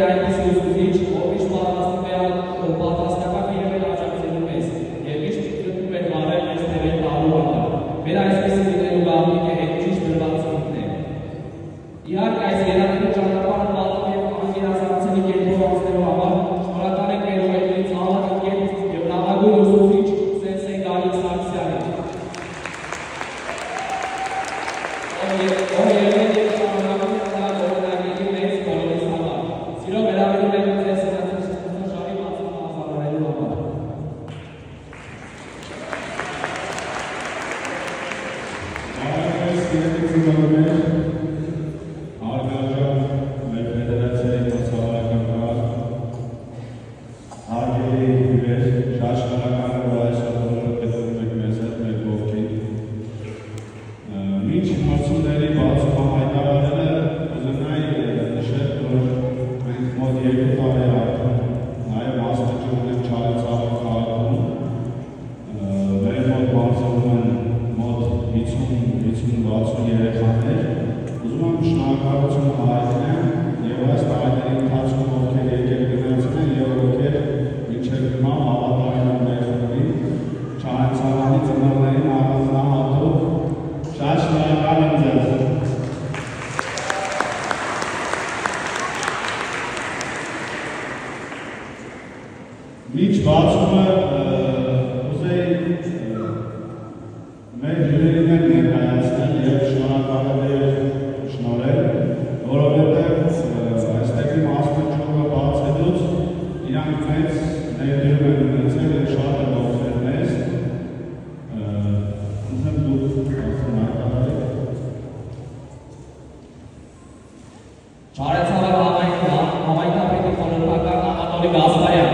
եղել այնպիսի ուսուցիչ, ով միշտ պատրաստական եղել աջակցելու մեզ եւ միշտ գտնում էր բարել մեզ տևել տալու համար։ Մեր այսպիսի լինելու գաղտնիքը հետ ճիշտ դրված ծնունդն է։ Իհարկե այս երանելու ճանապարհը պատմում եւ անգերազանցելի կերպով անցնելու համար շնորհակալ ենք մեր ուղեկից անհատակեր եւ լավագույն ուսուցիչ Սենսեյ Գալիկ Սարգսյանին։ Միջ բացումը ուզեի մեր հյուրերին ներկայացնել և շնորհել, որովհետև այստեղի մասնաճյուղը բացելուց իրանք մեծ ներդրում են ունեցել և շատ են օգնել մեզ։ Ընդհեմ դուք ասում հայտարարեք։ Չարեցավար համայնքապետի խորհրդական Անատոլի Գասպարյան։